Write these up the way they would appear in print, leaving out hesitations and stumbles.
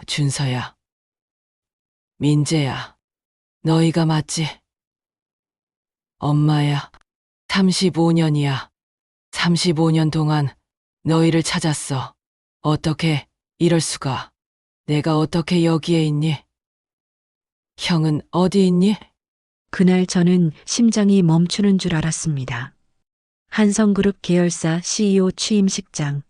준서야, 민재야, 너희가 맞지? 엄마야, 35년이야. 35년 동안 너희를 찾았어. 어떻게 이럴 수가? 내가 어떻게 여기에 있니? 형은 어디 있니? 그날 저는 심장이 멈추는 줄 알았습니다. 한성그룹 계열사 CEO 취임식장.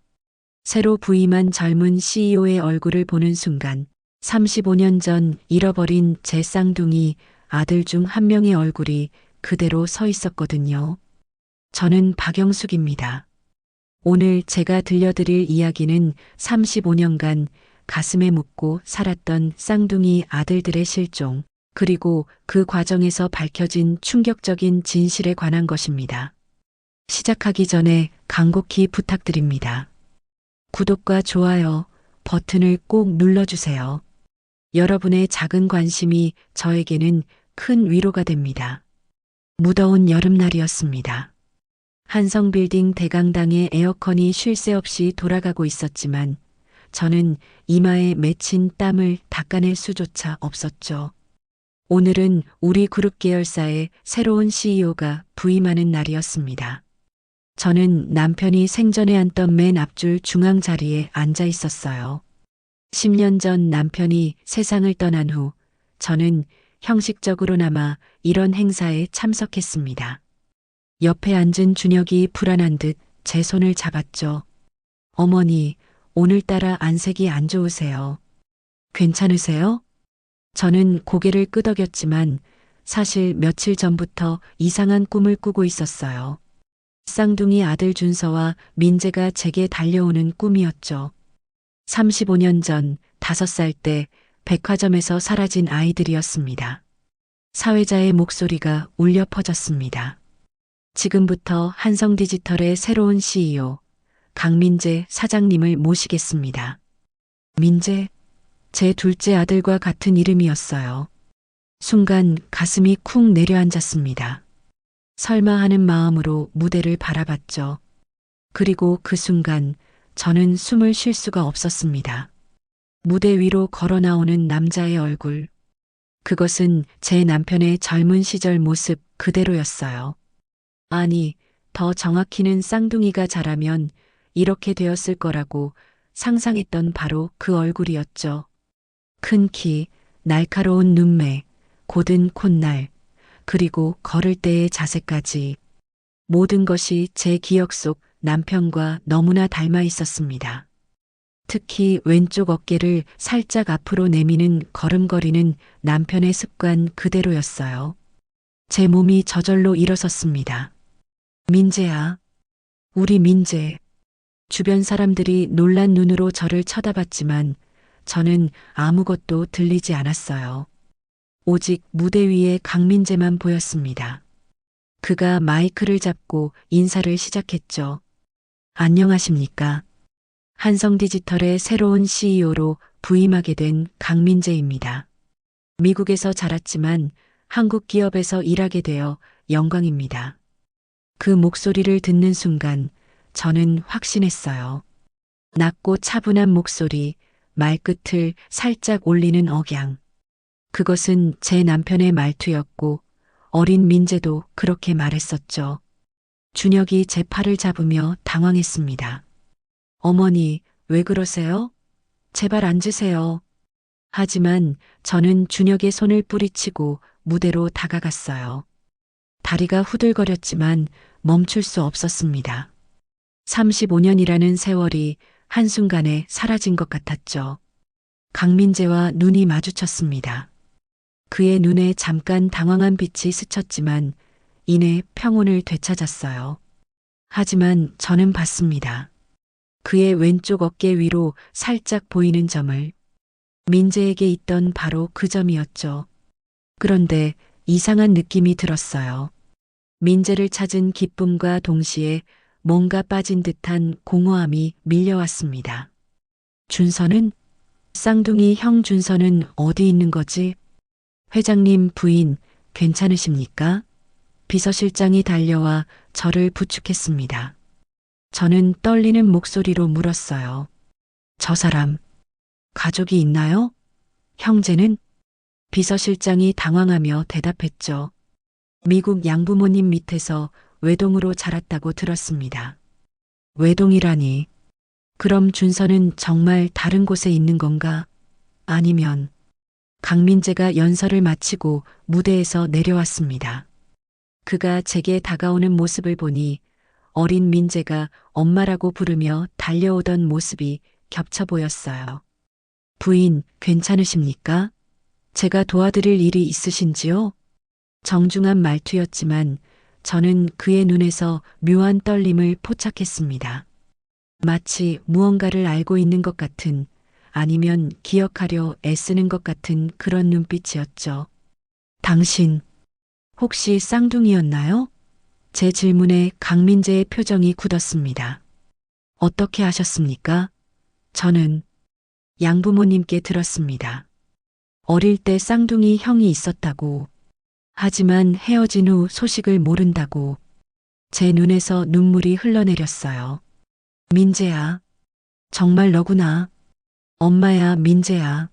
새로 부임한 젊은 CEO의 얼굴을 보는 순간 35년 전 잃어버린 제 쌍둥이 아들 중 한 명의 얼굴이 그대로 서 있었거든요. 저는 박영숙입니다. 오늘 제가 들려드릴 이야기는 35년간 가슴에 묻고 살았던 쌍둥이 아들들의 실종, 그리고 그 과정에서 밝혀진 충격적인 진실에 관한 것입니다. 시작하기 전에 간곡히 부탁드립니다. 구독과 좋아요 버튼을 꼭 눌러주세요. 여러분의 작은 관심이 저에게는 큰 위로가 됩니다. 무더운 여름날이었습니다. 한성빌딩 대강당의 에어컨이 쉴 새 없이 돌아가고 있었지만 저는 이마에 맺힌 땀을 닦아낼 수조차 없었죠. 오늘은 우리 그룹 계열사의 새로운 CEO가 부임하는 날이었습니다. 저는 남편이 생전에 앉던 맨 앞줄 중앙 자리에 앉아 있었어요. 10년 전 남편이 세상을 떠난 후 저는 형식적으로나마 이런 행사에 참석했습니다. 옆에 앉은 준혁이 불안한 듯 제 손을 잡았죠. 어머니, 오늘따라 안색이 안 좋으세요. 괜찮으세요? 저는 고개를 끄덕였지만 사실 며칠 전부터 이상한 꿈을 꾸고 있었어요. 쌍둥이 아들 준서와 민재가 제게 달려오는 꿈이었죠. 35년 전 5살 때 백화점에서 사라진 아이들이었습니다. 사회자의 목소리가 울려 퍼졌습니다. 지금부터 한성디지털의 새로운 CEO, 강민재 사장님을 모시겠습니다. 민재, 제 둘째 아들과 같은 이름이었어요. 순간 가슴이 쿵 내려앉았습니다. 설마 하는 마음으로 무대를 바라봤죠. 그리고 그 순간 저는 숨을 쉴 수가 없었습니다. 무대 위로 걸어 나오는 남자의 얼굴. 그것은 제 남편의 젊은 시절 모습 그대로였어요. 아니, 더 정확히는 쌍둥이가 자라면 이렇게 되었을 거라고 상상했던 바로 그 얼굴이었죠. 큰 키, 날카로운 눈매, 곧은 콧날, 그리고 걸을 때의 자세까지 모든 것이 제 기억 속 남편과 너무나 닮아 있었습니다. 특히 왼쪽 어깨를 살짝 앞으로 내미는 걸음걸이는 남편의 습관 그대로였어요. 제 몸이 저절로 일어섰습니다. 민재야, 우리 민재. 주변 사람들이 놀란 눈으로 저를 쳐다봤지만 저는 아무것도 들리지 않았어요. 오직 무대 위에 강민재만 보였습니다. 그가 마이크를 잡고 인사를 시작했죠. 안녕하십니까. 한성디지털의 새로운 CEO로 부임하게 된 강민재입니다. 미국에서 자랐지만 한국 기업에서 일하게 되어 영광입니다. 그 목소리를 듣는 순간 저는 확신했어요. 낮고 차분한 목소리, 말끝을 살짝 올리는 억양. 그것은 제 남편의 말투였고 어린 민재도 그렇게 말했었죠. 준혁이 제 팔을 잡으며 당황했습니다. 어머니, 왜 그러세요? 제발 앉으세요. 하지만 저는 준혁의 손을 뿌리치고 무대로 다가갔어요. 다리가 후들거렸지만 멈출 수 없었습니다. 35년이라는 세월이 한순간에 사라진 것 같았죠. 강민재와 눈이 마주쳤습니다. 그의 눈에 잠깐 당황한 빛이 스쳤지만 이내 평온을 되찾았어요. 하지만 저는 봤습니다. 그의 왼쪽 어깨 위로 살짝 보이는 점을. 민재에게 있던 바로 그 점이었죠. 그런데 이상한 느낌이 들었어요. 민재를 찾은 기쁨과 동시에 뭔가 빠진 듯한 공허함이 밀려왔습니다. 준서는? 쌍둥이 형 준서는 어디 있는 거지? 회장님 부인, 괜찮으십니까? 비서실장이 달려와 저를 부축했습니다. 저는 떨리는 목소리로 물었어요. 저 사람, 가족이 있나요? 형제는? 비서실장이 당황하며 대답했죠. 미국 양부모님 밑에서 외동으로 자랐다고 들었습니다. 외동이라니. 그럼 준서는 정말 다른 곳에 있는 건가? 아니면 강민재가 연설을 마치고 무대에서 내려왔습니다. 그가 제게 다가오는 모습을 보니 어린 민재가 엄마라고 부르며 달려오던 모습이 겹쳐 보였어요. 부인, 괜찮으십니까? 제가 도와드릴 일이 있으신지요? 정중한 말투였지만 저는 그의 눈에서 묘한 떨림을 포착했습니다. 마치 무언가를 알고 있는 것 같은, 아니면 기억하려 애쓰는 것 같은 그런 눈빛이었죠. 당신, 혹시 쌍둥이였나요? 제 질문에 강민재의 표정이 굳었습니다. 어떻게 아셨습니까? 저는 양부모님께 들었습니다. 어릴 때 쌍둥이 형이 있었다고. 하지만 헤어진 후 소식을 모른다고. 제 눈에서 눈물이 흘러내렸어요. 민재야. 정말 너구나. 엄마야, 민재야.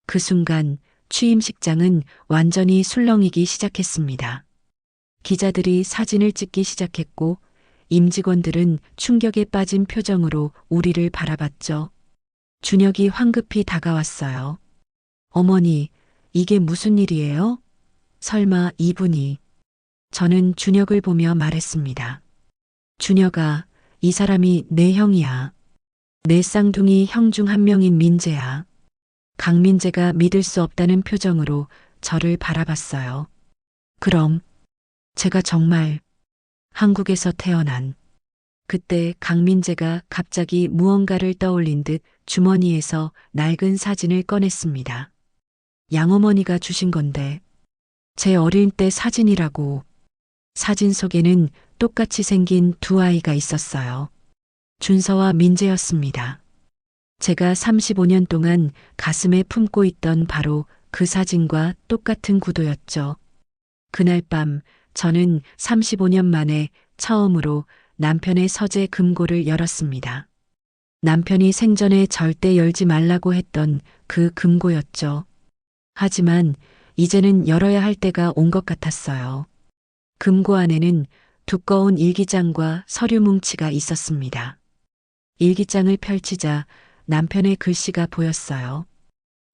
그 순간 취임식장은 완전히 술렁이기 시작했습니다. 기자들이 사진을 찍기 시작했고 임직원들은 충격에 빠진 표정으로 우리를 바라봤죠. 준혁이 황급히 다가왔어요. 어머니, 이게 무슨 일이에요? 설마 이분이. 저는 준혁을 보며 말했습니다. 준혁아, 이 사람이 내 형이야. 내 쌍둥이 형 중 한 명인 민재야. 강민재가 믿을 수 없다는 표정으로 저를 바라봤어요. 그럼 제가 정말 한국에서 태어난. 그때 강민재가 갑자기 무언가를 떠올린 듯 주머니에서 낡은 사진을 꺼냈습니다. 양어머니가 주신 건데 제 어릴 때 사진이라고. 사진 속에는 똑같이 생긴 두 아이가 있었어요. 준서와 민재였습니다. 제가 35년 동안 가슴에 품고 있던 바로 그 사진과 똑같은 구도였죠. 그날 밤 저는 35년 만에 처음으로 남편의 서재 금고를 열었습니다. 남편이 생전에 절대 열지 말라고 했던 그 금고였죠. 하지만 이제는 열어야 할 때가 온 것 같았어요. 금고 안에는 두꺼운 일기장과 서류 뭉치가 있었습니다. 일기장을 펼치자 남편의 글씨가 보였어요.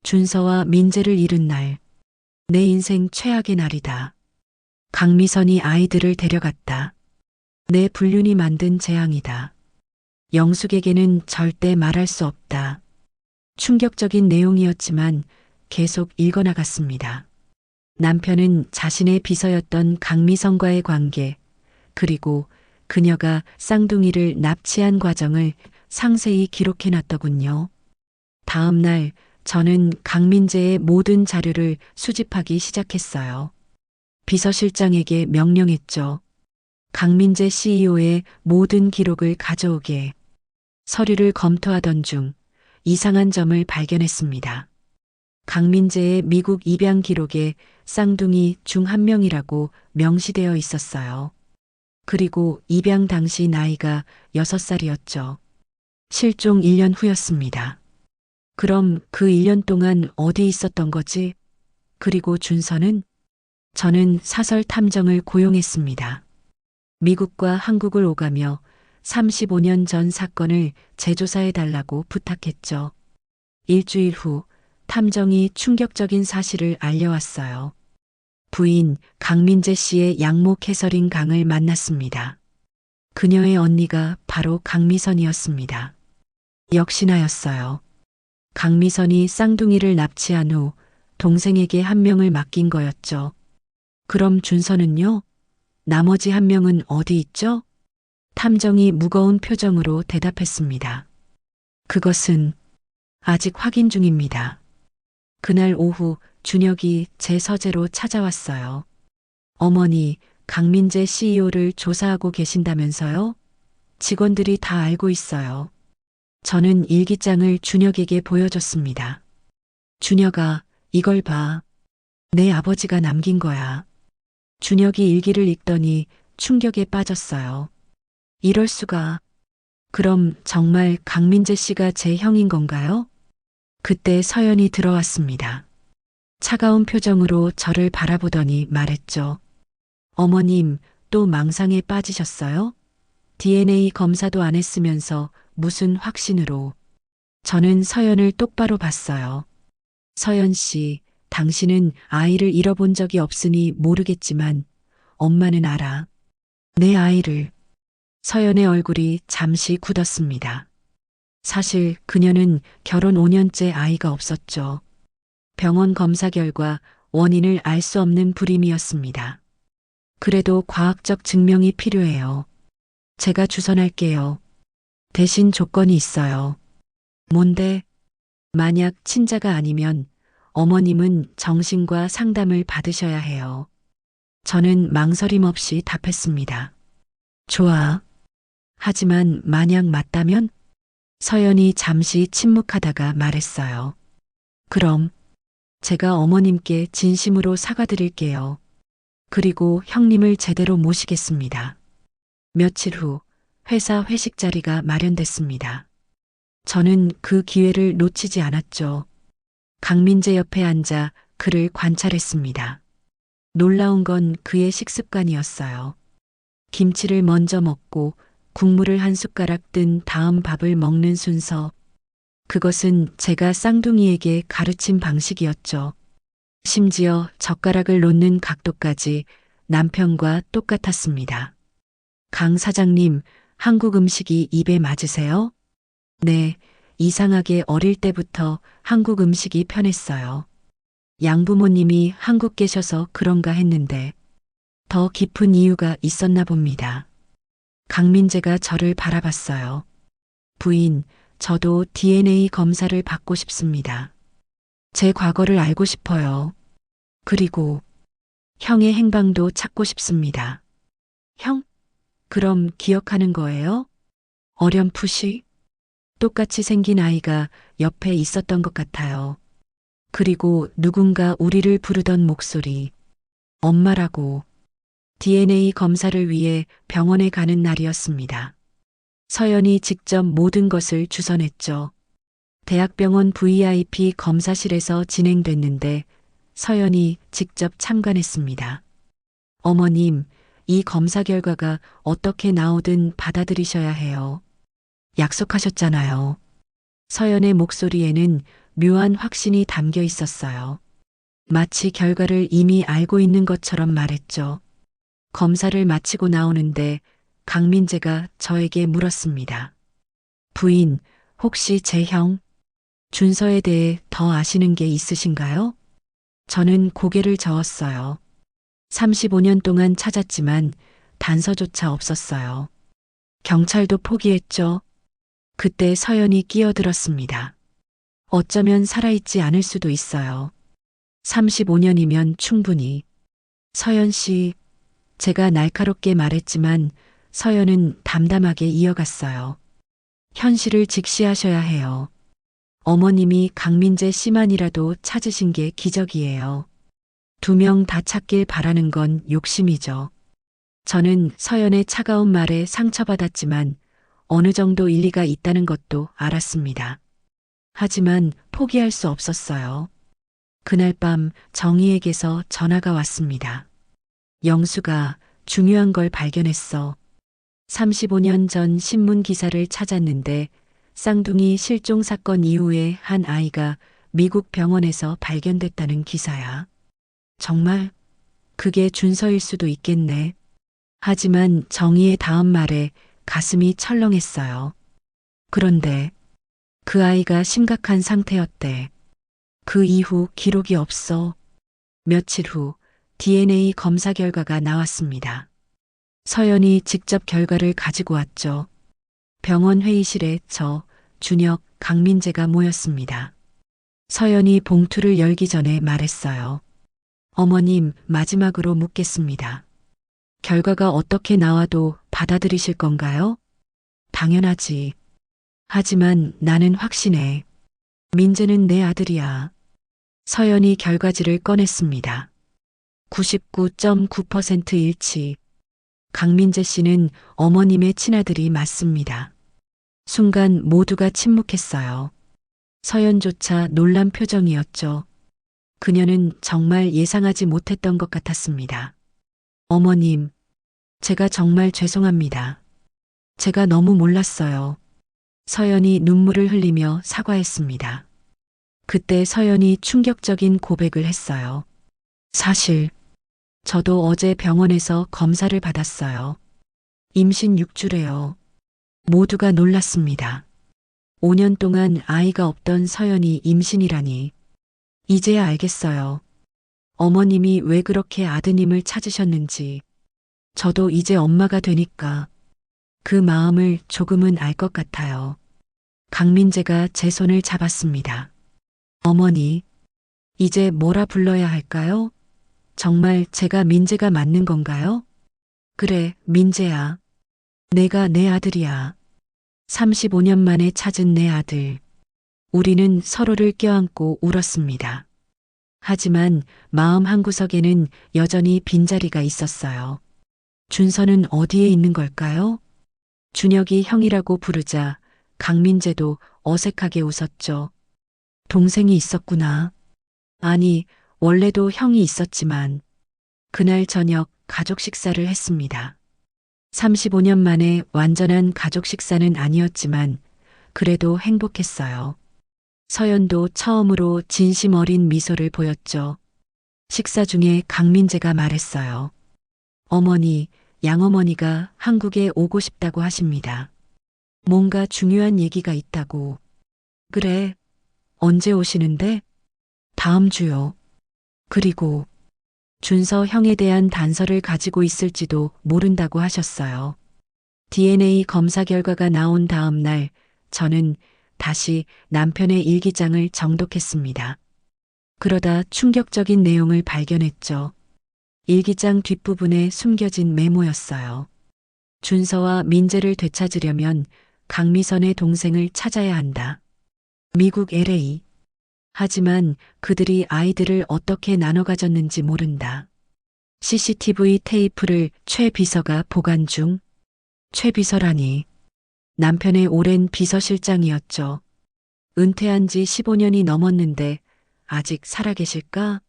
준서와 민재를 잃은 날, 내 인생 최악의 날이다. 강미선이 아이들을 데려갔다. 내 불륜이 만든 재앙이다. 영숙에게는 절대 말할 수 없다. 충격적인 내용이었지만 계속 읽어나갔습니다. 남편은 자신의 비서였던 강미선과의 관계, 그리고 그녀가 쌍둥이를 납치한 과정을 상세히 기록해놨더군요. 다음 날 저는 강민재의 모든 자료를 수집하기 시작했어요. 비서실장에게 명령했죠. 강민재 CEO의 모든 기록을 가져오게. 서류를 검토하던 중 이상한 점을 발견했습니다. 강민재의 미국 입양 기록에 쌍둥이 중 한 명이라고 명시되어 있었어요. 그리고 입양 당시 나이가 6살이었죠. 실종 1년 후였습니다. 그럼 그 1년 동안 어디 있었던 거지? 그리고 준서는? 저는 사설 탐정을 고용했습니다. 미국과 한국을 오가며 35년 전 사건을 재조사해 달라고 부탁했죠. 일주일 후 탐정이 충격적인 사실을 알려왔어요. 부인 강민재 씨의 양모 캐서린 강을 만났습니다. 그녀의 언니가 바로 강미선이었습니다. 역시나였어요. 강미선이 쌍둥이를 납치한 후 동생에게 한 명을 맡긴 거였죠. 그럼 준서는요? 나머지 한 명은 어디 있죠? 탐정이 무거운 표정으로 대답했습니다. 그것은 아직 확인 중입니다. 그날 오후 준혁이 제 서재로 찾아왔어요. 어머니, 강민재 CEO를 조사하고 계신다면서요? 직원들이 다 알고 있어요. 저는 일기장을 준혁에게 보여줬습니다. 준혁아, 이걸 봐. 내 아버지가 남긴 거야. 준혁이 일기를 읽더니 충격에 빠졌어요. 이럴 수가. 그럼 정말 강민재 씨가 제 형인 건가요? 그때 서연이 들어왔습니다. 차가운 표정으로 저를 바라보더니 말했죠. 어머님, 또 망상에 빠지셨어요? DNA 검사도 안 했으면서 무슨 확신으로. 저는 서연을 똑바로 봤어요. 서연 씨, 당신은 아이를 잃어본 적이 없으니 모르겠지만 엄마는 알아. 내 아이를. 서연의 얼굴이 잠시 굳었습니다. 사실 그녀는 결혼 5년째 아이가 없었죠. 병원 검사 결과 원인을 알 수 없는 불임이었습니다. 그래도 과학적 증명이 필요해요. 제가 주선할게요. 대신 조건이 있어요. 뭔데? 만약 친자가 아니면 어머님은 정신과 상담을 받으셔야 해요. 저는 망설임 없이 답했습니다. 좋아. 하지만 만약 맞다면? 서연이 잠시 침묵하다가 말했어요. 그럼 제가 어머님께 진심으로 사과드릴게요. 그리고 형님을 제대로 모시겠습니다. 며칠 후 회사 회식 자리가 마련됐습니다. 저는 그 기회를 놓치지 않았죠. 강민재 옆에 앉아 그를 관찰했습니다. 놀라운 건 그의 식습관이었어요. 김치를 먼저 먹고 국물을 한 숟가락 뜬 다음 밥을 먹는 순서. 그것은 제가 쌍둥이에게 가르친 방식이었죠. 심지어 젓가락을 놓는 각도까지 남편과 똑같았습니다. 강 사장님, 한국 음식이 입에 맞으세요? 네, 이상하게 어릴 때부터 한국 음식이 편했어요. 양부모님이 한국 계셔서 그런가 했는데 더 깊은 이유가 있었나 봅니다. 강민재가 저를 바라봤어요. 부인, 저도 DNA 검사를 받고 싶습니다. 제 과거를 알고 싶어요. 그리고 형의 행방도 찾고 싶습니다. 형? 그럼 기억하는 거예요? 어렴풋이? 똑같이 생긴 아이가 옆에 있었던 것 같아요. 그리고 누군가 우리를 부르던 목소리. 엄마라고. DNA 검사를 위해 병원에 가는 날이었습니다. 서연이 직접 모든 것을 주선했죠. 대학병원 VIP 검사실에서 진행됐는데 서연이 직접 참관했습니다. 어머님, 이 검사 결과가 어떻게 나오든 받아들이셔야 해요. 약속하셨잖아요. 서연의 목소리에는 묘한 확신이 담겨 있었어요. 마치 결과를 이미 알고 있는 것처럼 말했죠. 검사를 마치고 나오는데 강민재가 저에게 물었습니다. 부인, 혹시 제 형, 준서에 대해 더 아시는 게 있으신가요? 저는 고개를 저었어요. 35년 동안 찾았지만 단서조차 없었어요. 경찰도 포기했죠. 그때 서연이 끼어들었습니다. 어쩌면 살아있지 않을 수도 있어요. 35년이면 충분히. 서연 씨, 제가 날카롭게 말했지만 서연은 담담하게 이어갔어요. 현실을 직시하셔야 해요. 어머님이 강민재 씨만이라도 찾으신 게 기적이에요. 2명 다 찾길 바라는 건 욕심이죠. 저는 서연의 차가운 말에 상처받았지만 어느 정도 일리가 있다는 것도 알았습니다. 하지만 포기할 수 없었어요. 그날 밤 정희에게서 전화가 왔습니다. 영수가 중요한 걸 발견했어. 35년 전 신문 기사를 찾았는데 쌍둥이 실종 사건 이후에 한 아이가 미국 병원에서 발견됐다는 기사야. 정말? 그게 준서일 수도 있겠네. 하지만 정희의 다음 말에 가슴이 철렁했어요. 그런데 그 아이가 심각한 상태였대. 그 이후 기록이 없어. 며칠 후 DNA 검사 결과가 나왔습니다. 서연이 직접 결과를 가지고 왔죠. 병원 회의실에 저, 준혁, 강민재가 모였습니다. 서연이 봉투를 열기 전에 말했어요. 어머님, 마지막으로 묻겠습니다. 결과가 어떻게 나와도 받아들이실 건가요? 당연하지. 하지만 나는 확신해. 민재는 내 아들이야. 서연이 결과지를 꺼냈습니다. 99.9% 일치. 강민재 씨는 어머님의 친아들이 맞습니다. 순간 모두가 침묵했어요. 서연조차 놀란 표정이었죠. 그녀는 정말 예상하지 못했던 것 같았습니다. 어머님, 제가 정말 죄송합니다. 제가 너무 몰랐어요. 서연이 눈물을 흘리며 사과했습니다. 그때 서연이 충격적인 고백을 했어요. 사실, 저도 어제 병원에서 검사를 받았어요. 임신 6주래요. 모두가 놀랐습니다. 5년 동안 아이가 없던 서연이 임신이라니. 이제야 알겠어요. 어머님이 왜 그렇게 아드님을 찾으셨는지. 저도 이제 엄마가 되니까 그 마음을 조금은 알 것 같아요. 강민재가 제 손을 잡았습니다. 어머니, 이제 뭐라 불러야 할까요? 정말 제가 민재가 맞는 건가요? 그래, 민재야. 내가 내 아들이야. 35년 만에 찾은 내 아들. 우리는 서로를 껴안고 울었습니다. 하지만 마음 한구석에는 여전히 빈자리가 있었어요. 준서는 어디에 있는 걸까요? 준혁이 형이라고 부르자 강민재도 어색하게 웃었죠. 동생이 있었구나. 아니, 원래도 형이 있었지만 그날 저녁 가족 식사를 했습니다. 35년 만에 완전한 가족 식사는 아니었지만 그래도 행복했어요. 서연도 처음으로 진심 어린 미소를 보였죠. 식사 중에 강민재가 말했어요. 어머니, 양어머니가 한국에 오고 싶다고 하십니다. 뭔가 중요한 얘기가 있다고. 그래. 언제 오시는데? 다음 주요. 그리고 준서 형에 대한 단서를 가지고 있을지도 모른다고 하셨어요. DNA 검사 결과가 나온 다음 날 저는 다시 남편의 일기장을 정독했습니다. 그러다 충격적인 내용을 발견했죠. 일기장 뒷부분에 숨겨진 메모였어요. 준서와 민재를 되찾으려면 강미선의 동생을 찾아야 한다. 미국 LA. 하지만 그들이 아이들을 어떻게 나눠 가졌는지 모른다. CCTV 테이프를 최 비서가 보관 중. 최 비서라니. 남편의 오랜 비서실장이었죠. 은퇴한 지 15년이 넘었는데 아직 살아계실까?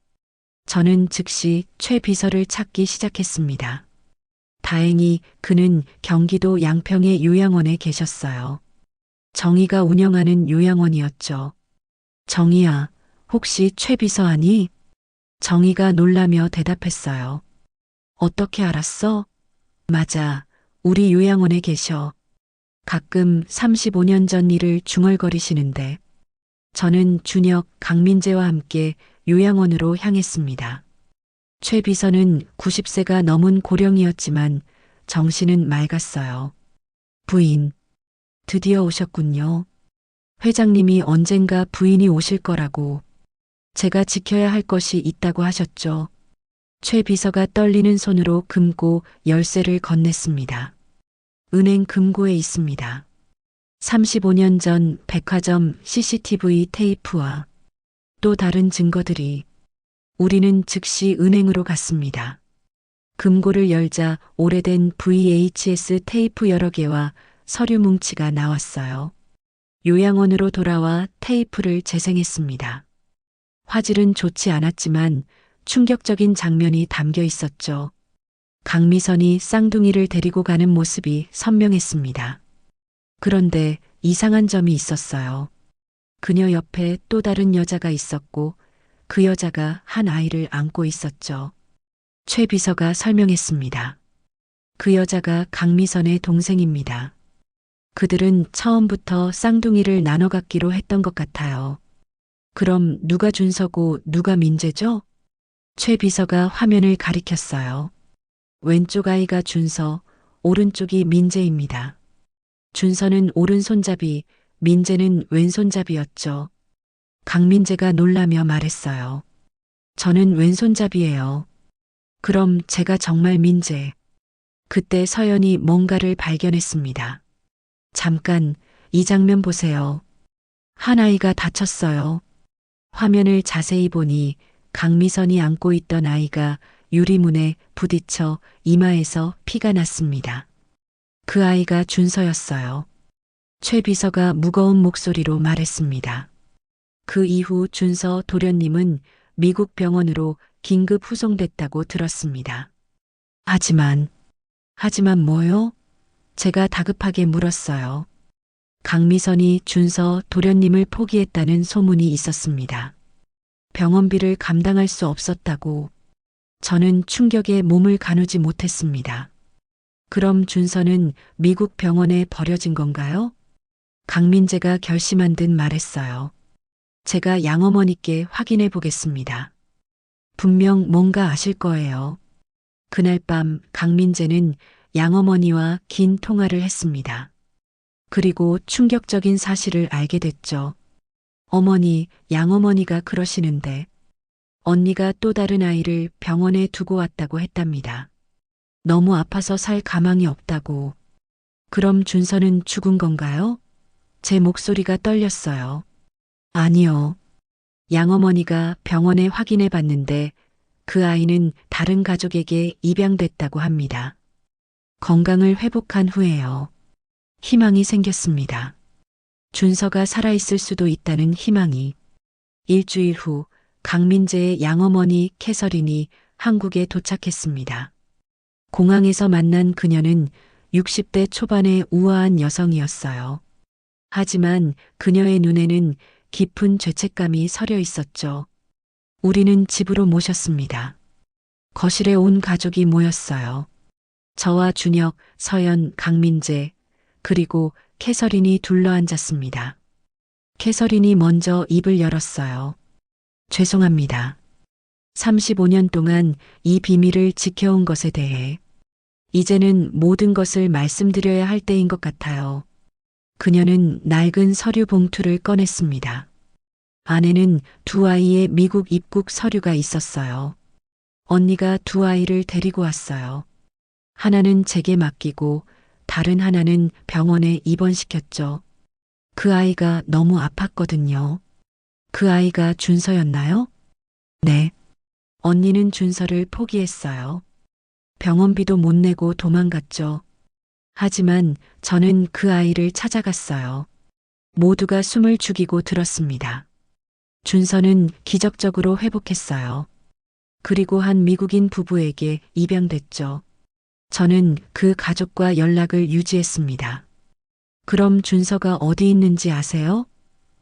저는 즉시 최 비서를 찾기 시작했습니다. 다행히 그는 경기도 양평의 요양원에 계셨어요. 정희가 운영하는 요양원이었죠. 정희야, 혹시 최 비서 아니? 정희가 놀라며 대답했어요. 어떻게 알았어? 맞아, 우리 요양원에 계셔. 가끔 35년 전 일을 중얼거리시는데 저는 준혁, 강민재와 함께 요양원으로 향했습니다. 최 비서는 90세가 넘은 고령이었지만 정신은 맑았어요. 부인, 드디어 오셨군요. 회장님이 언젠가 부인이 오실 거라고. 제가 지켜야 할 것이 있다고 하셨죠. 최 비서가 떨리는 손으로 금고 열쇠를 건넸습니다. 은행 금고에 있습니다. 35년 전 백화점 CCTV 테이프와 또 다른 증거들이. 우리는 즉시 은행으로 갔습니다. 금고를 열자 오래된 VHS 테이프 여러 개와 서류 뭉치가 나왔어요. 요양원으로 돌아와 테이프를 재생했습니다. 화질은 좋지 않았지만 충격적인 장면이 담겨 있었죠. 강미선이 쌍둥이를 데리고 가는 모습이 선명했습니다. 그런데 이상한 점이 있었어요. 그녀 옆에 또 다른 여자가 있었고 그 여자가 한 아이를 안고 있었죠. 최 비서가 설명했습니다. 그 여자가 강미선의 동생입니다. 그들은 처음부터 쌍둥이를 나눠 갖기로 했던 것 같아요. 그럼 누가 준서고 누가 민재죠? 최 비서가 화면을 가리켰어요. 왼쪽 아이가 준서, 오른쪽이 민재입니다. 준서는 오른손잡이, 민재는 왼손잡이였죠. 강민재가 놀라며 말했어요. 저는 왼손잡이예요. 그럼 제가 정말 민재. 그때 서연이 뭔가를 발견했습니다. 잠깐, 이 장면 보세요. 한 아이가 다쳤어요. 화면을 자세히 보니 강미선이 안고 있던 아이가 유리문에 부딪혀 이마에서 피가 났습니다. 그 아이가 준서였어요. 최 비서가 무거운 목소리로 말했습니다. 그 이후 준서 도련님은 미국 병원으로 긴급 후송됐다고 들었습니다. 하지만 뭐요? 제가 다급하게 물었어요. 강미선이 준서 도련님을 포기했다는 소문이 있었습니다. 병원비를 감당할 수 없었다고. 저는 충격에 몸을 가누지 못했습니다. 그럼 준서는 미국 병원에 버려진 건가요? 강민재가 결심한 듯 말했어요. 제가 양어머니께 확인해 보겠습니다. 분명 뭔가 아실 거예요. 그날 밤 강민재는 양어머니와 긴 통화를 했습니다. 그리고 충격적인 사실을 알게 됐죠. 어머니, 양어머니가 그러시는데 언니가 또 다른 아이를 병원에 두고 왔다고 했답니다. 너무 아파서 살 가망이 없다고. 그럼 준서는 죽은 건가요? 제 목소리가 떨렸어요. 아니요. 양어머니가 병원에 확인해 봤는데 그 아이는 다른 가족에게 입양됐다고 합니다. 건강을 회복한 후에요. 희망이 생겼습니다. 준서가 살아있을 수도 있다는 희망이. 일주일 후 강민재의 양어머니 캐서린이 한국에 도착했습니다. 공항에서 만난 그녀는 60대 초반의 우아한 여성이었어요. 하지만 그녀의 눈에는 깊은 죄책감이 서려 있었죠. 우리는 집으로 모셨습니다. 거실에 온 가족이 모였어요. 저와 준혁, 서연, 강민재, 그리고 캐서린이 둘러앉았습니다. 캐서린이 먼저 입을 열었어요. 죄송합니다. 35년 동안 이 비밀을 지켜온 것에 대해 이제는 모든 것을 말씀드려야 할 때인 것 같아요. 그녀는 낡은 서류 봉투를 꺼냈습니다. 안에는 두 아이의 미국 입국 서류가 있었어요. 언니가 두 아이를 데리고 왔어요. 하나는 제게 맡기고 다른 하나는 병원에 입원시켰죠. 그 아이가 너무 아팠거든요. 그 아이가 준서였나요? 네. 언니는 준서를 포기했어요. 병원비도 못 내고 도망갔죠. 하지만 저는 그 아이를 찾아갔어요. 모두가 숨을 죽이고 들었습니다. 준서는 기적적으로 회복했어요. 그리고 한 미국인 부부에게 입양됐죠. 저는 그 가족과 연락을 유지했습니다. 그럼 준서가 어디 있는지 아세요?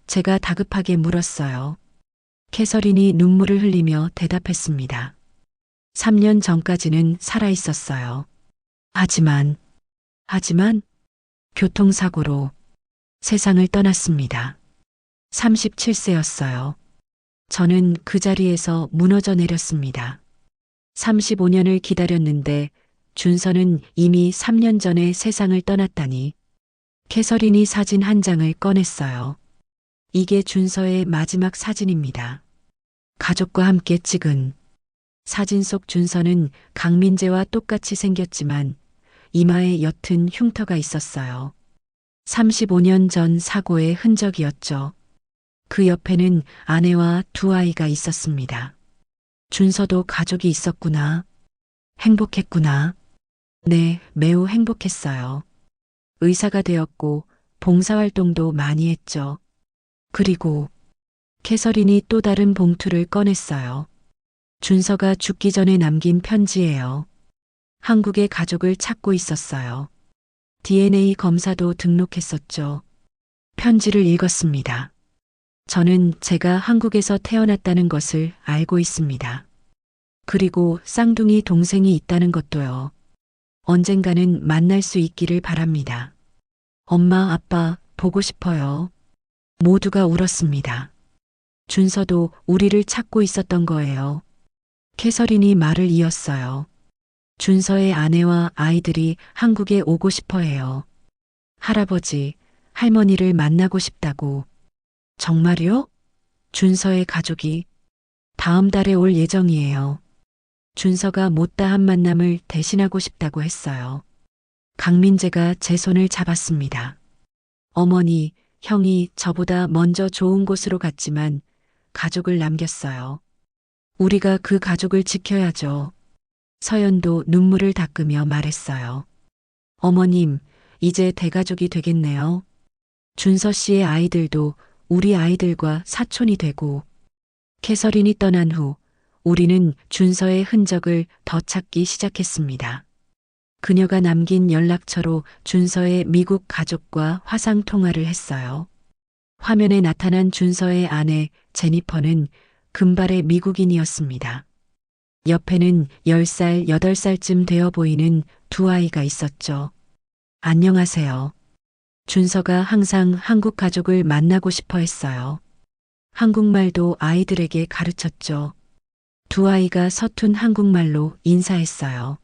제가 다급하게 물었어요. 캐서린이 눈물을 흘리며 대답했습니다. 3년 전까지는 살아 있었어요. 하지만 교통사고로 세상을 떠났습니다. 37세였어요. 저는 그 자리에서 무너져 내렸습니다. 35년을 기다렸는데 준서는 이미 3년 전에 세상을 떠났다니. 캐서린이 사진 한 장을 꺼냈어요. 이게 준서의 마지막 사진입니다. 가족과 함께 찍은. 사진 속 준서는 강민재와 똑같이 생겼지만 이마에 옅은 흉터가 있었어요. 35년 전 사고의 흔적이었죠. 그 옆에는 아내와 두 아이가 있었습니다. 준서도 가족이 있었구나. 행복했구나. 네, 매우 행복했어요. 의사가 되었고 봉사활동도 많이 했죠. 그리고 캐서린이 또 다른 봉투를 꺼냈어요. 준서가 죽기 전에 남긴 편지예요. 한국의 가족을 찾고 있었어요. DNA 검사도 등록했었죠. 편지를 읽었습니다. 저는 제가 한국에서 태어났다는 것을 알고 있습니다. 그리고 쌍둥이 동생이 있다는 것도요. 언젠가는 만날 수 있기를 바랍니다. 엄마, 아빠, 보고 싶어요. 모두가 울었습니다. 준서도 우리를 찾고 있었던 거예요. 캐서린이 말을 이었어요. 준서의 아내와 아이들이 한국에 오고 싶어 해요. 할아버지, 할머니를 만나고 싶다고. 정말요? 준서의 가족이 다음 달에 올 예정이에요. 준서가 못다한 만남을 대신하고 싶다고 했어요. 강민재가 제 손을 잡았습니다. 어머니, 형이 저보다 먼저 좋은 곳으로 갔지만 가족을 남겼어요. 우리가 그 가족을 지켜야죠. 서연도 눈물을 닦으며 말했어요. 어머님, 이제 대가족이 되겠네요. 준서 씨의 아이들도 우리 아이들과 사촌이 되고 캐서린이 떠난 후 우리는 준서의 흔적을 더 찾기 시작했습니다. 그녀가 남긴 연락처로 준서의 미국 가족과 화상 통화를 했어요. 화면에 나타난 준서의 아내 제니퍼는 금발의 미국인이었습니다. 옆에는 10살, 8살쯤 되어 보이는 두 아이가 있었죠. 안녕하세요. 준서가 항상 한국 가족을 만나고 싶어 했어요. 한국말도 아이들에게 가르쳤죠. 두 아이가 서툰 한국말로 인사했어요.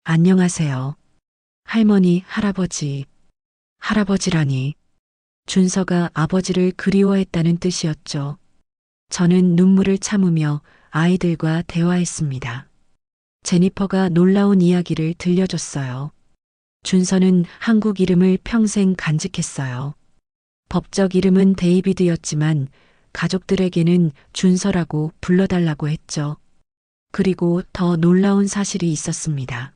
안녕하세요. 할머니, 할아버지. 할아버지라니. 준서가 아버지를 그리워했다는 뜻이었죠. 저는 눈물을 참으며 아이들과 대화했습니다. 제니퍼가 놀라운 이야기를 들려줬어요. 준서는 한국 이름을 평생 간직했어요. 법적 이름은 데이비드였지만 가족들에게는 준서라고 불러달라고 했죠. 그리고 더 놀라운 사실이 있었습니다.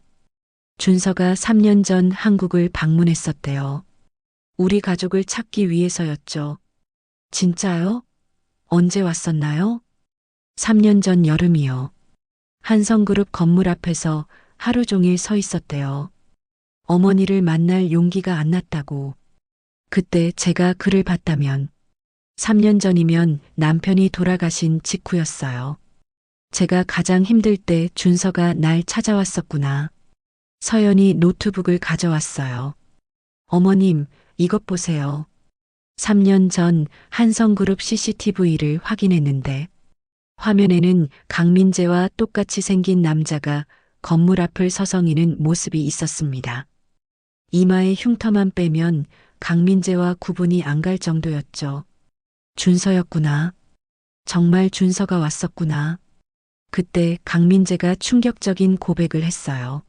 준서가 3년 전 한국을 방문했었대요. 우리 가족을 찾기 위해서였죠. 진짜요? 언제 왔었나요? 3년 전 여름이요. 한성그룹 건물 앞에서 하루 종일 서 있었대요. 어머니를 만날 용기가 안 났다고. 그때 제가 그를 봤다면 3년 전이면 남편이 돌아가신 직후였어요. 제가 가장 힘들 때 준서가 날 찾아왔었구나. 서연이 노트북을 가져왔어요. 어머님, 이것 보세요. 3년 전 한성그룹 CCTV를 확인했는데 화면에는 강민재와 똑같이 생긴 남자가 건물 앞을 서성이는 모습이 있었습니다. 이마에 흉터만 빼면 강민재와 구분이 안 갈 정도였죠. 준서였구나. 정말 준서가 왔었구나. 그때 강민재가 충격적인 고백을 했어요.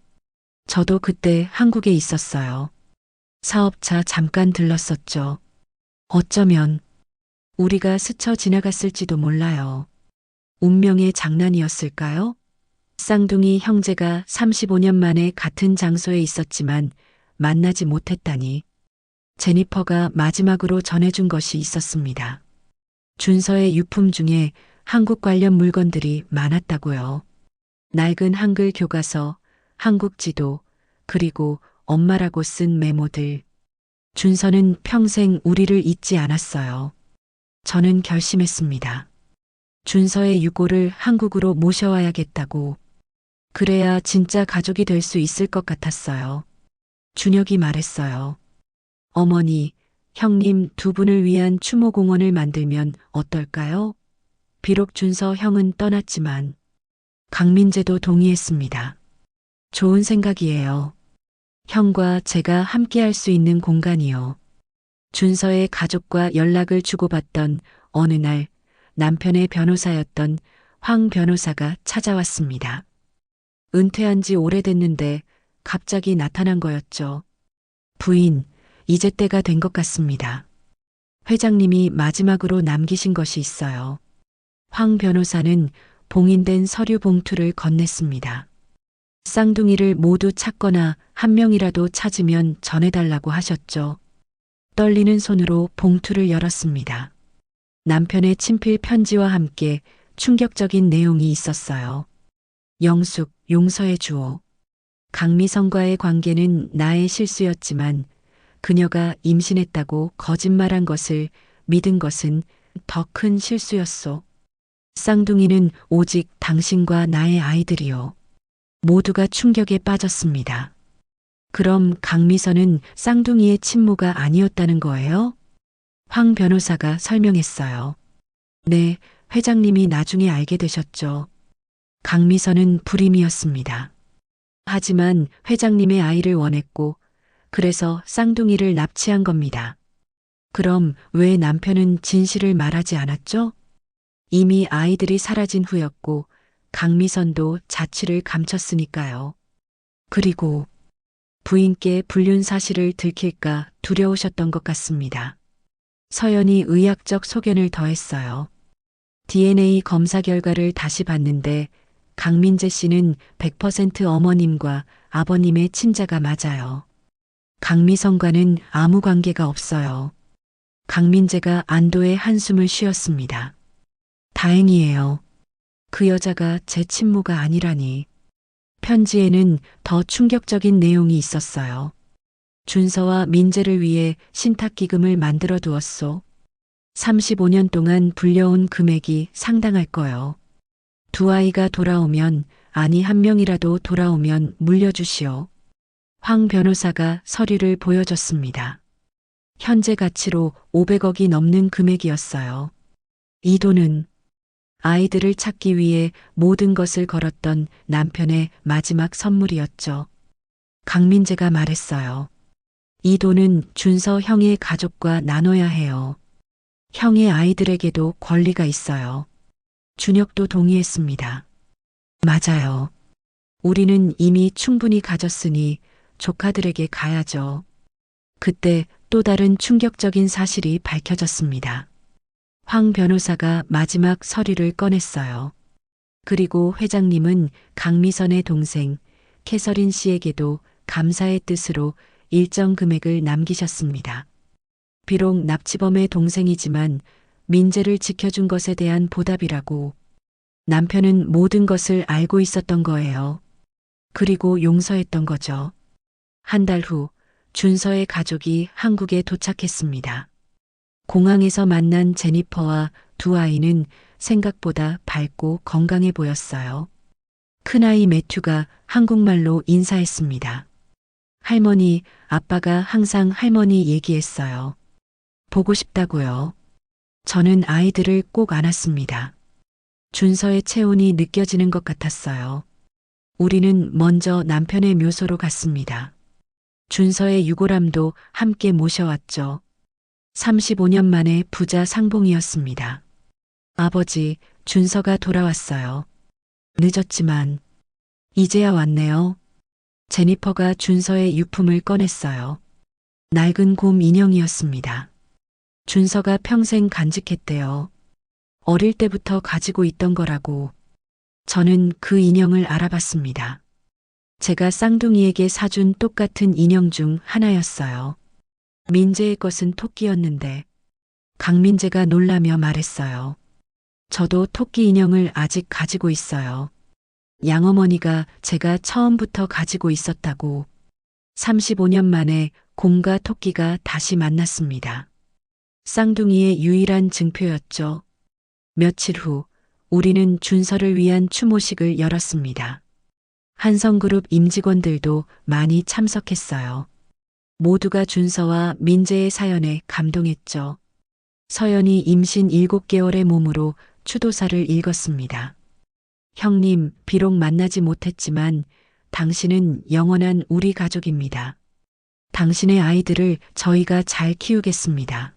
저도 그때 한국에 있었어요. 사업차 잠깐 들렀었죠. 어쩌면 우리가 스쳐 지나갔을지도 몰라요. 운명의 장난이었을까요? 쌍둥이 형제가 35년 만에 같은 장소에 있었지만 만나지 못했다니. 제니퍼가 마지막으로 전해준 것이 있었습니다. 준서의 유품 중에 한국 관련 물건들이 많았다고요. 낡은 한글 교과서, 한국 지도, 그리고 엄마라고 쓴 메모들. 준서는 평생 우리를 잊지 않았어요. 저는 결심했습니다. 준서의 유고를 한국으로 모셔와야겠다고. 그래야 진짜 가족이 될 수 있을 것 같았어요. 준혁이 말했어요. 어머니, 형님 두 분을 위한 추모공원을 만들면 어떨까요? 비록 준서 형은 떠났지만 강민재도 동의했습니다. 좋은 생각이에요. 형과 제가 함께할 수 있는 공간이요. 준서의 가족과 연락을 주고받던 어느 날 남편의 변호사였던 황 변호사가 찾아왔습니다. 은퇴한 지 오래됐는데 갑자기 나타난 거였죠. 부인, 이제 때가 된 것 같습니다. 회장님이 마지막으로 남기신 것이 있어요. 황 변호사는 봉인된 서류 봉투를 건넸습니다. 쌍둥이를 모두 찾거나 한 명이라도 찾으면 전해달라고 하셨죠. 떨리는 손으로 봉투를 열었습니다. 남편의 친필 편지와 함께 충격적인 내용이 있었어요. 영숙, 용서해 주오. 강미성과의 관계는 나의 실수였지만 그녀가 임신했다고 거짓말한 것을 믿은 것은 더 큰 실수였소. 쌍둥이는 오직 당신과 나의 아이들이요. 모두가 충격에 빠졌습니다. 그럼 강미선은 쌍둥이의 친모가 아니었다는 거예요? 황 변호사가 설명했어요. 네, 회장님이 나중에 알게 되셨죠. 강미선은 불임이었습니다. 하지만 회장님의 아이를 원했고 그래서 쌍둥이를 납치한 겁니다. 그럼 왜 남편은 진실을 말하지 않았죠? 이미 아이들이 사라진 후였고 강미선도 자취를 감췄으니까요. 그리고 부인께 불륜 사실을 들킬까 두려우셨던 것 같습니다. 서연이 의학적 소견을 더했어요. DNA 검사 결과를 다시 봤는데 강민재 씨는 100% 어머님과 아버님의 친자가 맞아요. 강미성과는 아무 관계가 없어요. 강민재가 안도의 한숨을 쉬었습니다. 다행이에요. 그 여자가 제 친모가 아니라니. 편지에는 더 충격적인 내용이 있었어요. 준서와 민재를 위해 신탁기금을 만들어 두었소. 35년 동안 불려온 금액이 상당할 거요. 두 아이가 돌아오면, 아니 한 명이라도 돌아오면 물려주시오. 황 변호사가 서류를 보여줬습니다. 현재 가치로 500억이 넘는 금액이었어요. 이 돈은 아이들을 찾기 위해 모든 것을 걸었던 남편의 마지막 선물이었죠. 강민재가 말했어요. 이 돈은 준서 형의 가족과 나눠야 해요. 형의 아이들에게도 권리가 있어요. 준혁도 동의했습니다. 맞아요. 우리는 이미 충분히 가졌으니 조카들에게 가야죠. 그때 또 다른 충격적인 사실이 밝혀졌습니다. 황 변호사가 마지막 서류를 꺼냈어요. 그리고 회장님은 강미선의 동생 캐서린 씨에게도 감사의 뜻으로 일정 금액을 남기셨습니다. 비록 납치범의 동생이지만 민재를 지켜준 것에 대한 보답이라고. 남편은 모든 것을 알고 있었던 거예요. 그리고 용서했던 거죠. 한 달 후 준서의 가족이 한국에 도착했습니다. 공항에서 만난 제니퍼와 두 아이는 생각보다 밝고 건강해 보였어요. 큰아이 매튜가 한국말로 인사했습니다. 할머니, 아빠가 항상 할머니 얘기했어요. 보고 싶다고요. 저는 아이들을 꼭 안았습니다. 준서의 체온이 느껴지는 것 같았어요. 우리는 먼저 남편의 묘소로 갔습니다. 준서의 유골함도 함께 모셔왔죠. 35년 만에 부자 상봉이었습니다. 아버지, 준서가 돌아왔어요. 늦었지만 이제야 왔네요. 제니퍼가 준서의 유품을 꺼냈어요. 낡은 곰 인형이었습니다. 준서가 평생 간직했대요. 어릴 때부터 가지고 있던 거라고. 저는 그 인형을 알아봤습니다. 제가 쌍둥이에게 사준 똑같은 인형 중 하나였어요. 민재의 것은 토끼였는데 강민재가 놀라며 말했어요. 저도 토끼 인형을 아직 가지고 있어요. 양어머니가 제가 처음부터 가지고 있었다고. 35년 만에 곰과 토끼가 다시 만났습니다. 쌍둥이의 유일한 증표였죠. 며칠 후 우리는 준서를 위한 추모식을 열었습니다. 한성그룹 임직원들도 많이 참석했어요. 모두가 준서와 민재의 사연에 감동했죠. 서연이 임신 7개월의 몸으로 추도사를 읽었습니다. 형님, 비록 만나지 못했지만 당신은 영원한 우리 가족입니다. 당신의 아이들을 저희가 잘 키우겠습니다.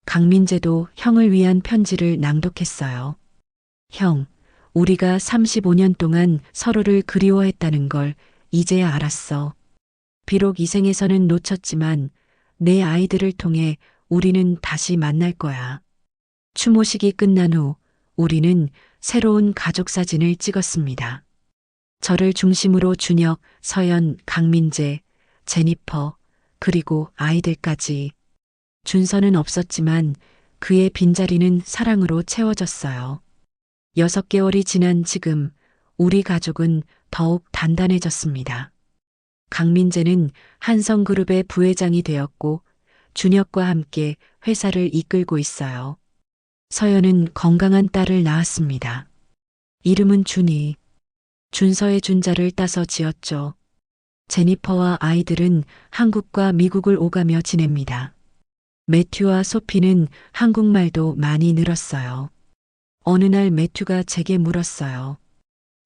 강민재도 형을 위한 편지를 낭독했어요. 형, 우리가 35년 동안 서로를 그리워했다는 걸 이제야 알았어. 비록 이 생에서는 놓쳤지만 내 아이들을 통해 우리는 다시 만날 거야. 추모식이 끝난 후 우리는 새로운 가족 사진을 찍었습니다. 저를 중심으로 준혁, 서연, 강민재, 제니퍼, 그리고 아이들까지. 준서는 없었지만 그의 빈자리는 사랑으로 채워졌어요. 6개월이 지난 지금 우리 가족은 더욱 단단해졌습니다. 강민재는 한성그룹의 부회장이 되었고 준혁과 함께 회사를 이끌고 있어요. 서연은 건강한 딸을 낳았습니다. 이름은 준이. 준서의 준자를 따서 지었죠. 제니퍼와 아이들은 한국과 미국을 오가며 지냅니다. 매튜와 소피는 한국말도 많이 늘었어요. 어느 날 매튜가 제게 물었어요.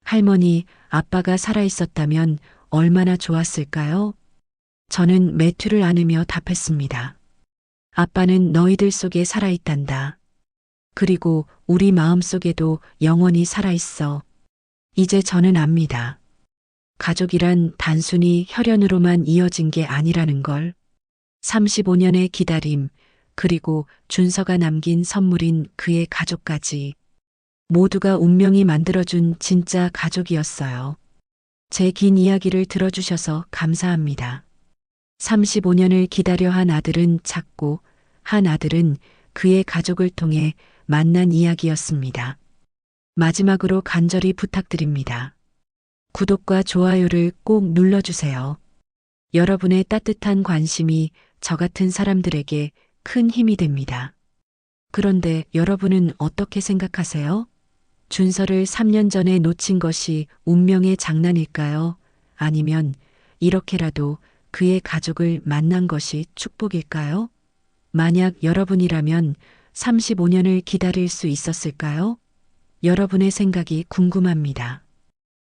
할머니, 아빠가 살아있었다면 얼마나 좋았을까요? 저는 매튜를 안으며 답했습니다. 아빠는 너희들 속에 살아있단다. 그리고 우리 마음 속에도 영원히 살아있어. 이제 저는 압니다. 가족이란 단순히 혈연으로만 이어진 게 아니라는 걸. 35년의 기다림, 그리고 준서가 남긴 선물인 그의 가족까지. 모두가 운명이 만들어준 진짜 가족이었어요. 제 긴 이야기를 들어주셔서 감사합니다. 35년을 기다려 한 아들은 작고 한 아들은 그의 가족을 통해 만난 이야기였습니다. 마지막으로 간절히 부탁드립니다. 구독과 좋아요를 꼭 눌러주세요. 여러분의 따뜻한 관심이 저 같은 사람들에게 큰 힘이 됩니다. 그런데 여러분은 어떻게 생각하세요? 준서를 3년 전에 놓친 것이 운명의 장난일까요? 아니면 이렇게라도 그의 가족을 만난 것이 축복일까요? 만약 여러분이라면 35년을 기다릴 수 있었을까요? 여러분의 생각이 궁금합니다.